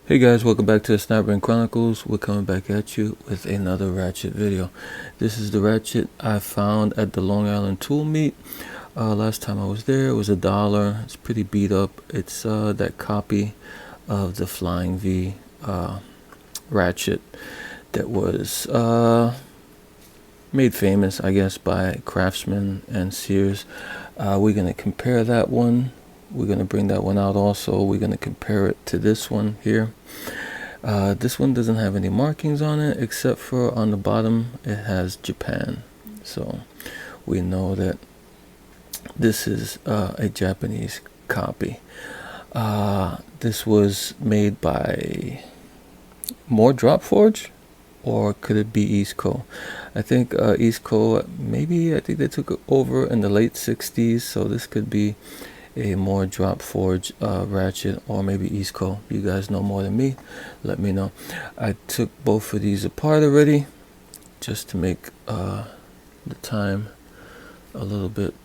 Hey guys, welcome back to the Snapbrain Chronicles. We're coming back at you with another Ratchet video. This is the Ratchet I found at the Long Island Tool Meet. Last time I was there, it was $1. It's pretty beat up. It's that copy of the Flying V Ratchet that was made famous, I guess, by Craftsman and Sears. We're going to compare that one. We're going to bring that one out also. We're going to compare it to this one here. This one doesn't have any markings on it, except for on the bottom it has Japan. So we know that this is a Japanese copy. This was made by more Drop Forge, or could it be Eastco? I think Eastco, maybe, I think they took it over in the late 60s, so this could be a more Drop Forge Ratchet, or maybe Eastco. You guys know more than me, let me know. I took both of these apart already just to make the time a little bit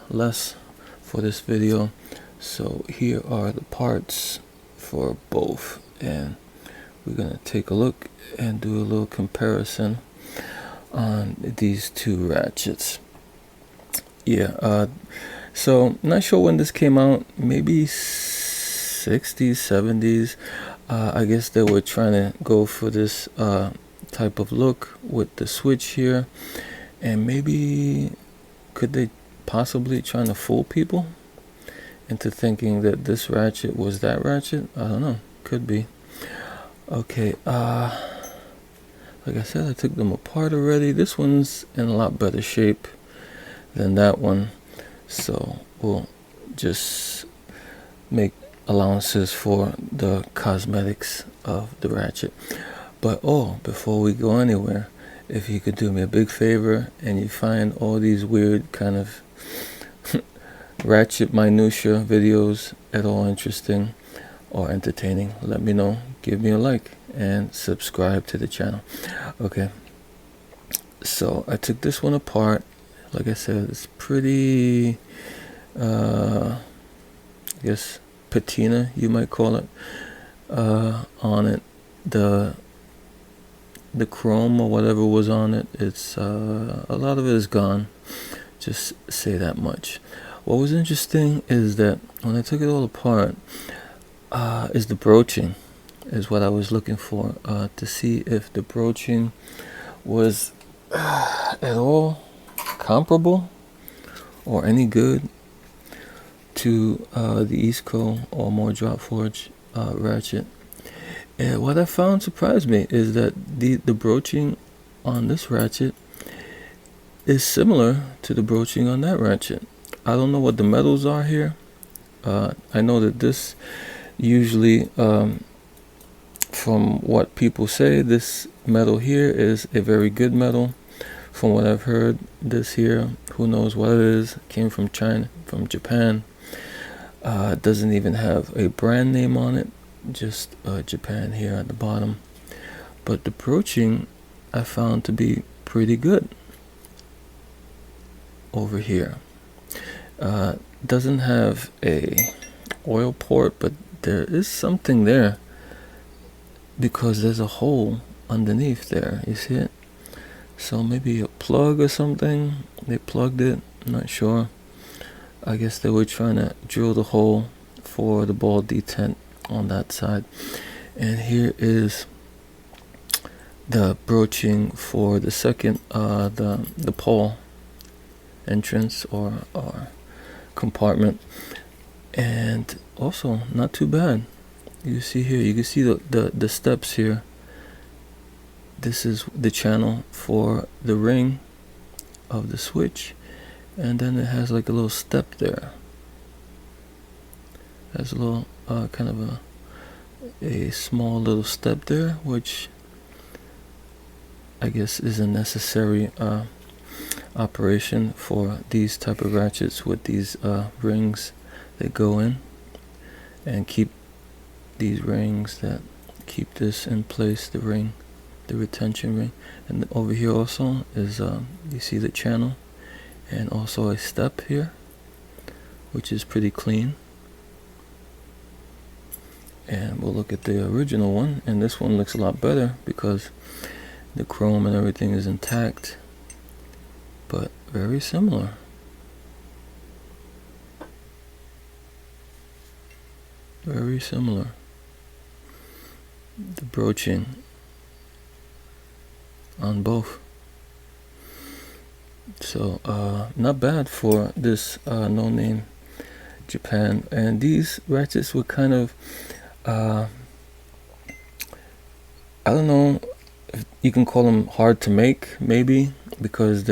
less for this video. So here are the parts for both, and we're gonna take a look and do a little comparison on these two ratchets. Yeah, so not sure when this came out, maybe 60s, 70s. I guess they were trying to go for this type of look with the switch here, and maybe could they possibly trying to fool people into thinking that this ratchet was that ratchet? I don't know, could be. Okay, like I said, I took them apart already. This one's in a lot better shape than that one, so we'll just make allowances for the cosmetics of the ratchet. But before we go anywhere, if you could do me a big favor and you find all these weird kind of ratchet minutia videos at all interesting or entertaining, let me know. Give me a like and subscribe to the channel. Okay, so I took this one apart. Like I said, it's pretty I guess patina, you might call it, on it. The chrome or whatever was on it, it's a lot of it is gone, just say that much. What was interesting is that when I took it all apart, is the broaching is what I was looking for, to see if the broaching was at all comparable or any good to the Eastco or more Drop Forge ratchet. And what I found surprised me is that the broaching on this ratchet is similar to the broaching on that ratchet. I don't know what the metals are here. I know that this usually, from what people say, this metal here is a very good metal. From what I've heard, this here, who knows what it is, came from China, from Japan. It doesn't even have a brand name on it, just Japan here at the bottom. But the broaching I found to be pretty good over here. Doesn't have a oil port, but there is something there because there's a hole underneath there. You see it? So maybe a plug or something. They plugged it, I'm not sure. I guess they were trying to drill the hole for the ball detent on that side. And here is the broaching for the second, the pawl entrance or compartment, and also not too bad. You see here, you can see the steps here. This is the channel for the ring of the switch, and then it has like a little step there. Has a little kind of a small little step there, which I guess is a necessary operation for these type of ratchets with these rings that go in and keep these rings that keep this in place, the ring, the retention ring. And over here also is you see the channel, and also a step here, which is pretty clean. And we'll look at the original one, and this one looks a lot better because the chrome and everything is intact, but very similar. Very similar. The broaching on both. So not bad for this no name Japan. And these ratchets were kind of I don't know if you can call them hard to make, maybe, because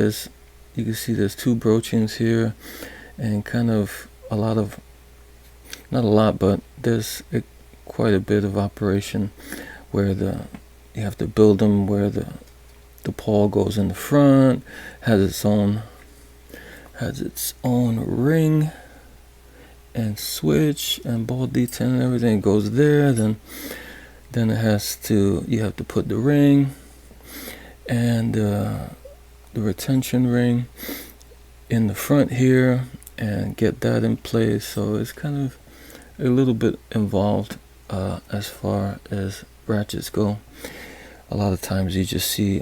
you can see there's two broachings here and kind of a lot of, not a lot, but there's quite a bit of operation where you have to build them where the pawl goes in the front, has its own ring and switch and ball detail and everything. It goes there, then you have to put the ring and the retention ring in the front here and get that in place. So it's kind of a little bit involved as far as ratchets go. A lot of times you just see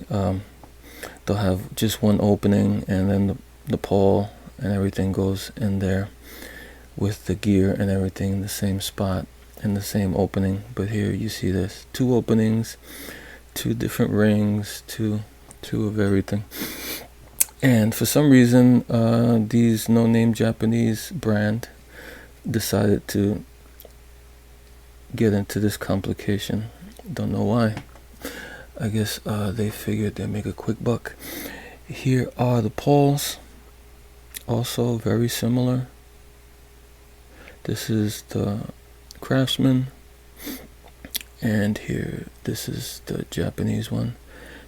they'll have just one opening, and then the pawl and everything goes in there with the gear and everything in the same spot in the same opening. But here you see there's two openings, two different rings, two of everything. And for some reason these no-name Japanese brand decided to get into this complication. Don't know why. I guess they figured they'd make a quick buck. Here are the pawls, also very similar. This is the Craftsman, and here this is the Japanese one.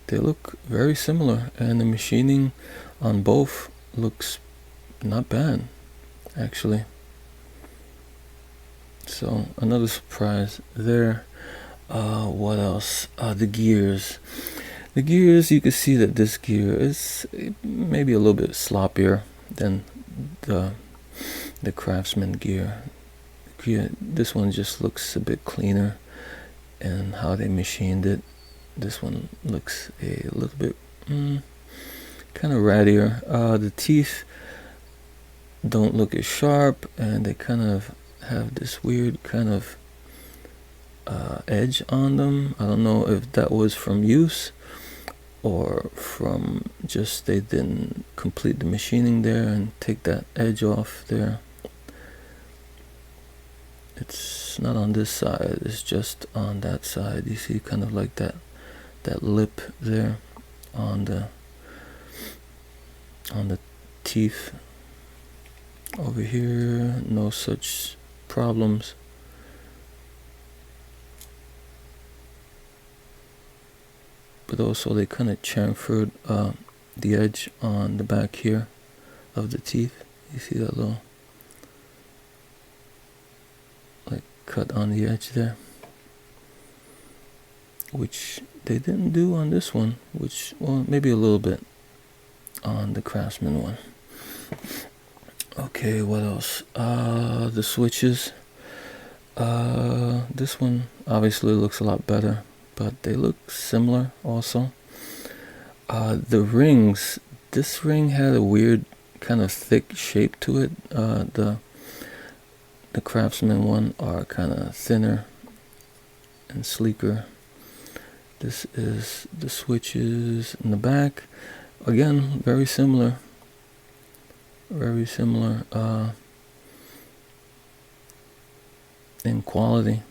They look very similar, and the machining on both looks not bad, actually. So another surprise there. What else? The gears. The gears, you can see that this gear is maybe a little bit sloppier than the Craftsman gear. This one just looks a bit cleaner, and how they machined it. This one looks a little bit kind of rattier. The teeth don't look as sharp, and they kind of have this weird kind of edge on them. I don't know if that was from use or from just they didn't complete the machining there and take that edge off there. It's not on this side, it's just on that side. You see kind of like that lip there on the teeth. Over here, no such problems. But also they kind of chamfered the edge on the back here of the teeth. You see that little like cut on the edge there, which they didn't do on this one, which, well, maybe a little bit on the Craftsman one. Okay, what else? The switches. This one obviously looks a lot better, but they look similar also. The rings, this ring had a weird kind of thick shape to it. The Craftsman one are kind of thinner and sleeker. This is the switches in the back. Again, very similar. Very similar in quality.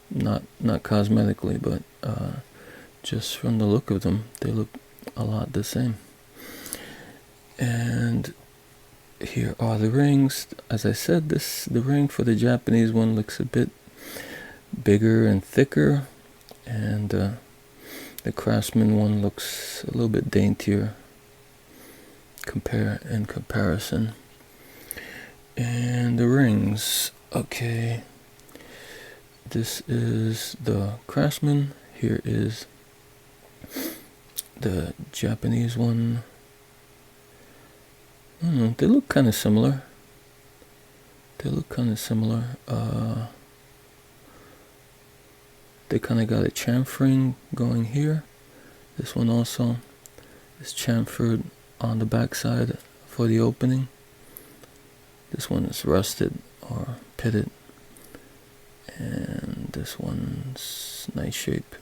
Not cosmetically, but just from the look of them, they look a lot the same. And here are the rings. As I said, the ring for the Japanese one looks a bit bigger and thicker, and the Craftsman one looks a little bit daintier in comparison. And the rings, okay, this is the Craftsman, here is the Japanese one. They look kind of similar. They kind of got a chamfering going here. This one also is chamfered on the backside for the opening. This one is rusted or pitted, and this one's nice shape.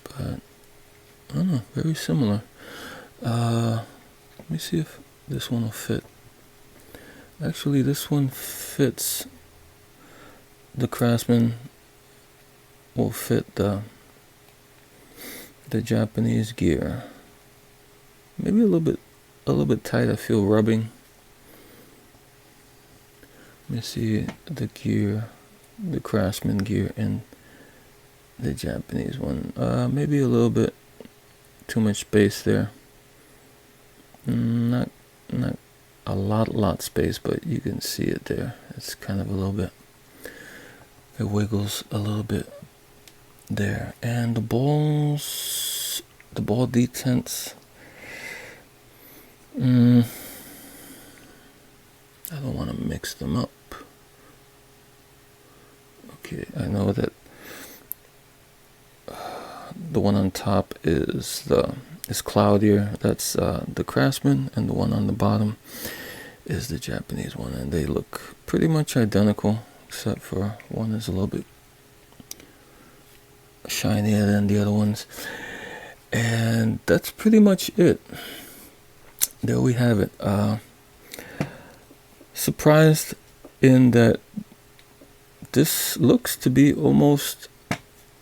But I don't know, very similar. Let me see if this one will fit. Actually, this one fits. The Craftsman will fit the Japanese gear. Maybe a little bit tight. I feel rubbing. Let me see the gear, the Craftsman gear, and the Japanese one. Maybe a little bit too much space there. Not a lot space, but you can see it there. It's kind of a little bit. It wiggles a little bit there, and the ball detents. I don't want to mix them up. Okay, I know that the one on top is cloudier. That's the Craftsman, and the one on the bottom is the Japanese one, and they look pretty much identical, except for one is a little bit shinier than the other ones. And that's pretty much it. There we have it. Surprised in that this looks to be almost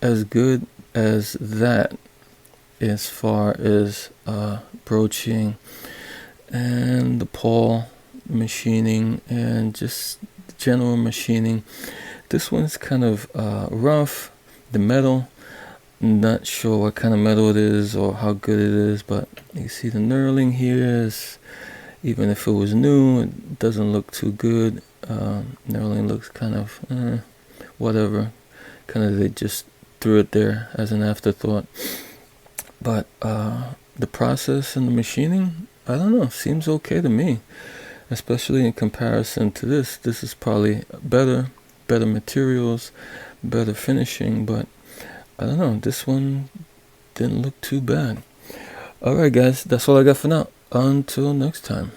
as good as that, as far as broaching and the pawl machining and just general machining. This one's kind of rough. The metal, not sure what kind of metal it is or how good it is, but you see the knurling here is, even if it was new, it doesn't look too good. Knurling looks kind of whatever, kind of, they just threw it there as an afterthought. But the process and the machining, I don't know, seems okay to me, especially in comparison to this. This is probably better materials, better finishing, but I don't know, this one didn't look too bad. Alright guys, that's all I got for now. Until next time.